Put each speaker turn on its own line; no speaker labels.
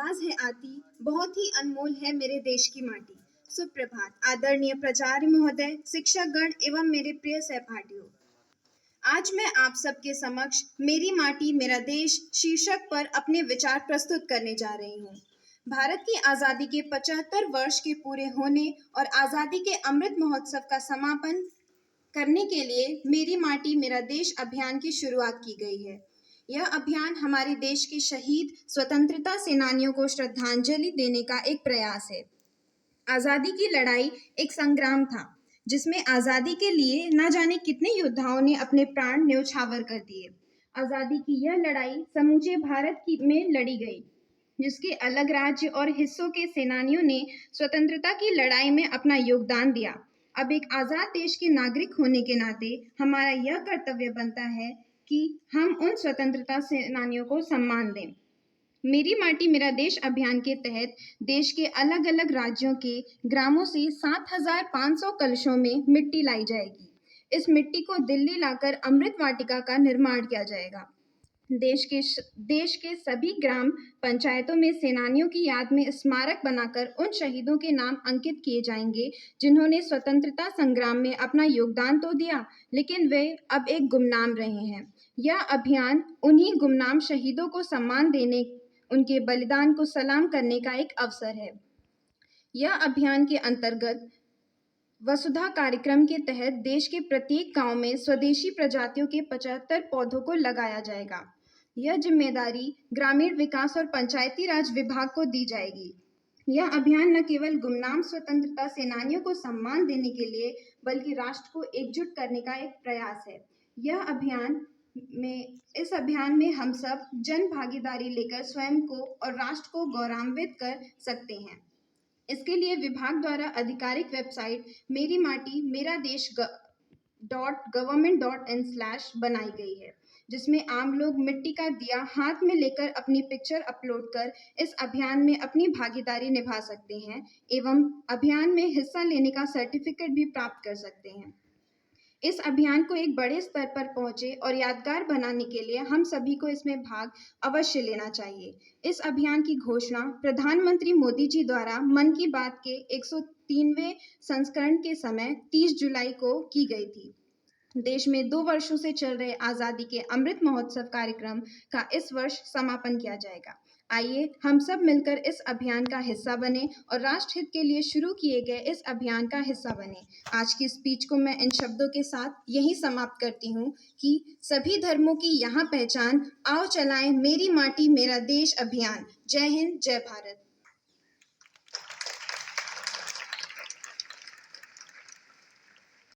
आवाज है आती, बहुत ही अनमोल है मेरे देश की माटी। सुप्रभात आदरणीय प्राचार्य महोदय, शिक्षकगण एवं मेरे प्रिय सहपाठियों। आज मैं आप सबके समक्ष मेरी माटी मेरा देश शीर्षक पर अपने विचार प्रस्तुत करने जा रही हूँ। भारत की आज़ादी के 75 वर्ष के पूरे होने और आज़ादी के अमृत महोत्सव का समापन करने के लिए मेरी माटी मेरा देश अभियान की शुरुआत की गई है। यह अभियान हमारे देश के शहीद स्वतंत्रता सेनानियों को श्रद्धांजलि देने का एक प्रयास है। आज़ादी की लड़ाई एक संग्राम था, जिसमें आज़ादी के लिए न जाने कितने योद्धाओं ने अपने प्राण न्योछावर कर दिए। आज़ादी की यह लड़ाई समूचे भारत में लड़ी गई, जिसके अलग राज्य और हिस्सों के सेनानियों ने स्वतंत्रता की लड़ाई में अपना योगदान दिया। अब एक आज़ाद देश के नागरिक होने के नाते हमारा यह कर्तव्य बनता है कि हम उन स्वतंत्रता सेनानियों को सम्मान दें। मेरी माटी मेरा देश अभियान के तहत देश के अलग अलग राज्यों के ग्रामों से 7,500 कलशों में मिट्टी लाई जाएगी। इस मिट्टी को दिल्ली लाकर अमृत वाटिका का निर्माण किया जाएगा। देश के सभी ग्राम पंचायतों में सेनानियों की याद में स्मारक बनाकर उन शहीदों के नाम अंकित किए जाएंगे, जिन्होंने स्वतंत्रता संग्राम में अपना योगदान तो दिया, लेकिन वे अब एक गुमनाम रहे हैं। यह अभियान उन्हीं गुमनाम शहीदों को सम्मान देने, उनके बलिदान को सलाम करने का एक अवसर है। यह अभियान के अंतर्गत वसुधा कार्यक्रम के तहत देश के प्रत्येक गांव में स्वदेशी प्रजातियों के 75 पौधों को लगाया जाएगा। यह जिम्मेदारी ग्रामीण विकास और पंचायती राज विभाग को दी जाएगी। यह अभियान न केवल गुमनाम स्वतंत्रता सेनानियों को सम्मान देने के लिए, बल्कि राष्ट्र को एकजुट करने का एक प्रयास है। इस अभियान में हम सब जन भागीदारी लेकर स्वयं को और राष्ट्र को गौरवान्वित कर सकते हैं। इसके लिए विभाग द्वारा आधिकारिक वेबसाइट मेरी माटी मेरा देश .government.in/ बनाई गई है, जिसमें आम लोग मिट्टी का दिया हाथ में लेकर अपनी पिक्चर अपलोड कर इस अभियान में अपनी भागीदारी निभा सकते हैं एवं अभियान में हिस्सा लेने का सर्टिफिकेट भी प्राप्त कर सकते हैं। इस अभियान को एक बड़े स्तर पर पहुंचे और यादगार बनाने के लिए हम सभी को इसमें भाग अवश्य लेना चाहिए। इस अभियान की घोषणा प्रधानमंत्री मोदी जी द्वारा मन की बात के 103वें संस्करण के समय 30 जुलाई को की गई थी। देश में 2 वर्षों से चल रहे आज़ादी के अमृत महोत्सव कार्यक्रम का इस वर्ष समापन किया जाएगा। आइए हम सब मिलकर इस अभियान का हिस्सा बने और राष्ट्र हित के लिए शुरू किए गए इस अभियान का हिस्सा बने। आज की स्पीच को मैं इन शब्दों के साथ यही समाप्त करती हूँ कि सभी धर्मों की यहाँ पहचान, आओ चलाएं मेरी माटी मेरा देश अभियान। जय हिंद, जय भारत।